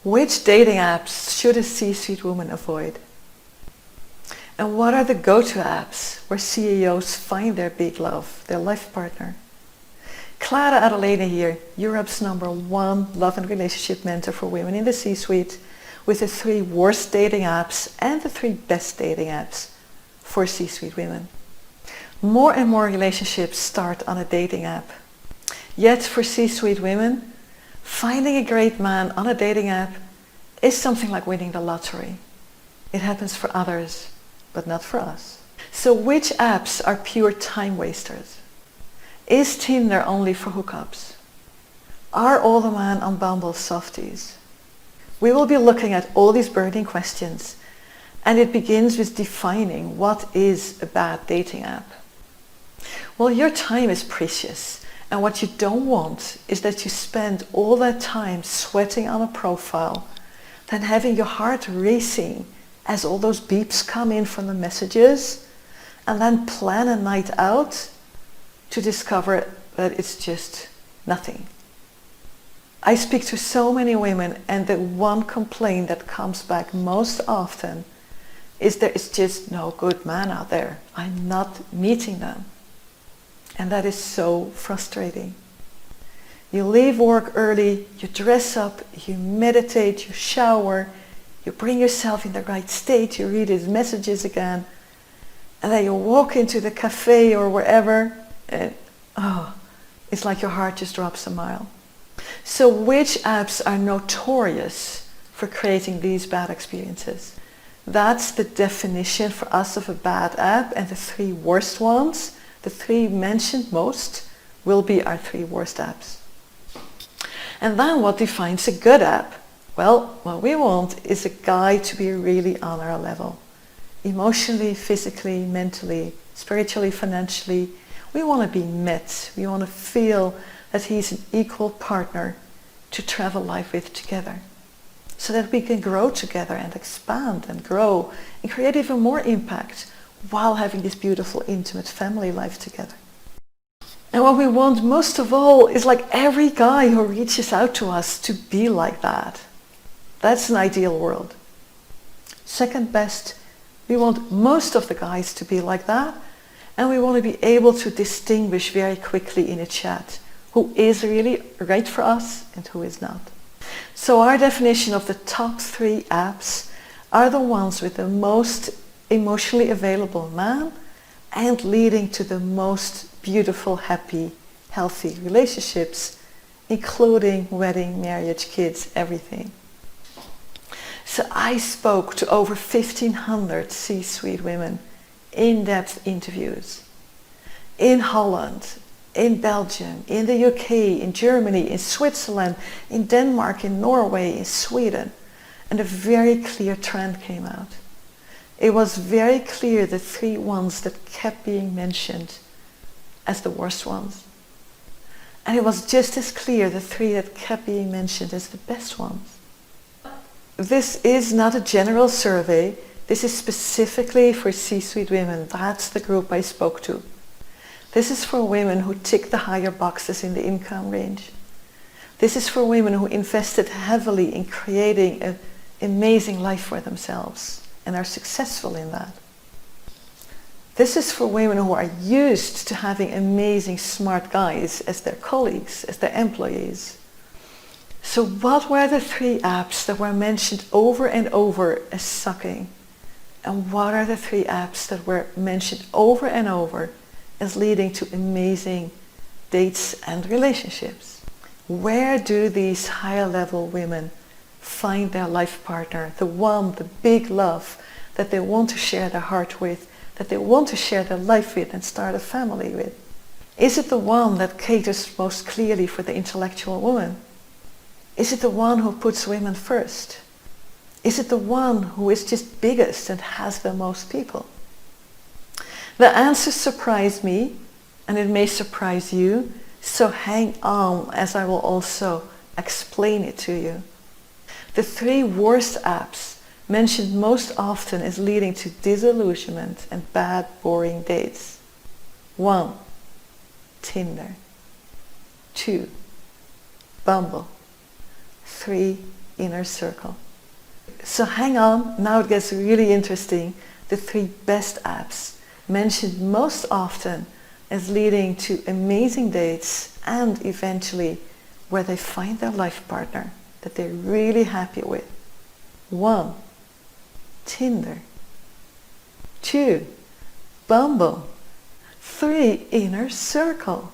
Which dating apps should a C-suite woman avoid? And what are the go-to apps where CEOs find their big love, their life partner? Klara Adalena here, Europe's #1 love and relationship mentor for women in the C-suite, with the 3 worst dating apps and the 3 best dating apps for C-suite women. More and more relationships start on a dating app. Yet for C-suite women, finding a great man on a dating app is something like winning the lottery. It happens for others, but not for us. So which apps are pure time wasters? Is Tinder only for hookups? Are all the men on Bumble softies? We will be looking at all these burning questions, and it begins with defining what is a bad dating app. Well, your time is precious, and what you don't want is that you spend all that time sweating on a profile, then having your heart racing as all those beeps come in from the messages, and then plan a night out to discover that it's just nothing. I speak to so many women, and the one complaint that comes back most often is there is just no good man out there. I'm not meeting them. And that is so frustrating. You leave work early, you dress up, you meditate, you shower, you bring yourself in the right state, you read his messages again, and then you walk into the cafe or wherever, and it's like your heart just drops a mile. So which apps are notorious for creating these bad experiences? That's the definition for us of a bad app, and the 3 worst ones, the 3 mentioned most, will be our 3 worst apps. And then what defines a good app? Well, what we want is a guy to be really on our level. Emotionally, physically, mentally, spiritually, financially. We want to be met. We want to feel that he's an equal partner to travel life with together, so that we can grow together and expand and grow and create even more impact while having this beautiful, intimate family life together. And what we want most of all is like every guy who reaches out to us to be like that. That's an ideal world. Second best, we want most of the guys to be like that, and we want to be able to distinguish very quickly in a chat who is really right for us and who is not. So our definition of the top 3 apps are the ones with the most emotionally available man and leading to the most beautiful, happy, healthy relationships, including wedding, marriage, kids, everything. So I spoke to over 1,500 C-suite women, in-depth interviews in Holland, in Belgium, in the UK, in Germany, in Switzerland, in Denmark, in Norway, in Sweden, and a very clear trend came out. It was very clear the 3 ones that kept being mentioned as the worst ones. And it was just as clear the 3 that kept being mentioned as the best ones. This is not a general survey. This is specifically for C-suite women. That's the group I spoke to. This is for women who tick the higher boxes in the income range. This is for women who invested heavily in creating an amazing life for themselves and are successful in that. This is for women who are used to having amazing, smart guys as their colleagues, as their employees. So what were the 3 apps that were mentioned over and over as sucking? And what are the 3 apps that were mentioned over and over as leading to amazing dates and relationships? Where do these higher level women find their life partner, the one, the big love that they want to share their heart with, that they want to share their life with and start a family with? Is it the one that caters most clearly for the intellectual woman? Is it the one who puts women first? Is it the one who is just biggest and has the most people? The answers surprise me, and it may surprise you, so hang on as I will also explain it to you. The 3 worst apps mentioned most often as leading to disillusionment and bad, boring dates. 1. Tinder. 2. Bumble. 3. inner circle. So hang on, now it gets really interesting. The 3 best apps mentioned most often as leading to amazing dates and eventually where they find their life partner that they're really happy with. 1. Tinder. 2. Bumble. 3. Inner circle.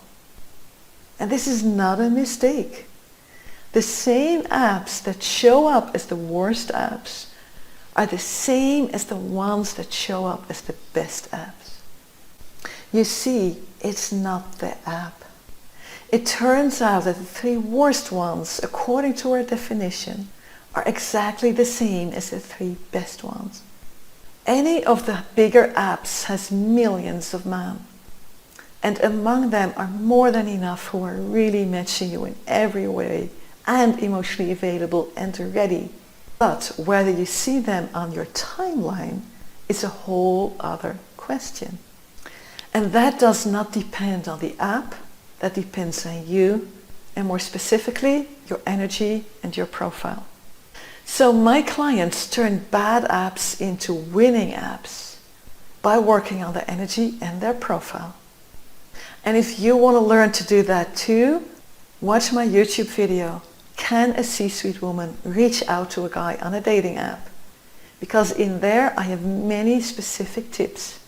And this is not a mistake. The same apps that show up as the worst apps are the same as the ones that show up as the best apps. You see, it's not the app. It turns out that the 3 worst ones, according to our definition, are exactly the same as the 3 best ones. Any of the bigger apps has millions of men, and among them are more than enough who are really matching you in every way and emotionally available and ready. But whether you see them on your timeline is a whole other question. And that does not depend on the app, that depends on you, and more specifically, your energy and your profile. So my clients turn bad apps into winning apps by working on their energy and their profile. And if you want to learn to do that too, watch my YouTube video, Can a C-Suite Woman Reach Out to a Guy on a Dating App? Because in there I have many specific tips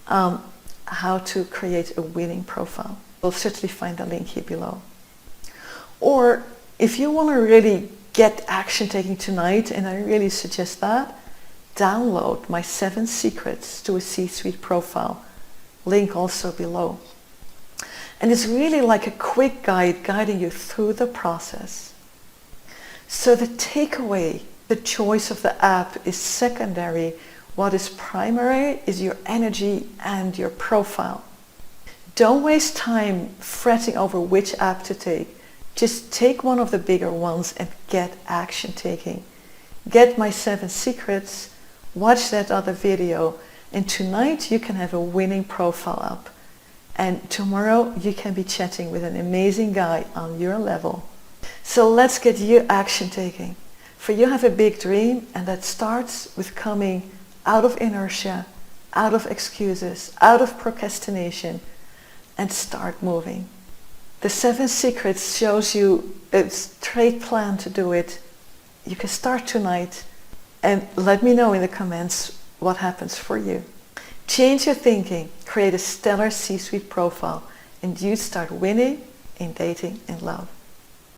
on how to create a winning profile. You'll certainly find the link here below. Or if you want to really get action taking tonight, and I really suggest that, download my 7 secrets to a C-Suite profile. Link also below. And it's really like a quick guide guiding you through the process. So the takeaway, the choice of the app is secondary. What is primary is your energy and your profile. Don't waste time fretting over which app to take. Just take one of the bigger ones and get action taking. Get my 7 secrets, watch that other video, and tonight you can have a winning profile up. And tomorrow you can be chatting with an amazing guy on your level. So let's get you action taking. For you have a big dream, and that starts with coming out of inertia, out of excuses, out of procrastination, and start moving. The 7 secrets shows you a straight plan to do it. You can start tonight, and let me know in the comments what happens for you. Change your thinking, create a stellar C-Suite profile, and you start winning in dating and love.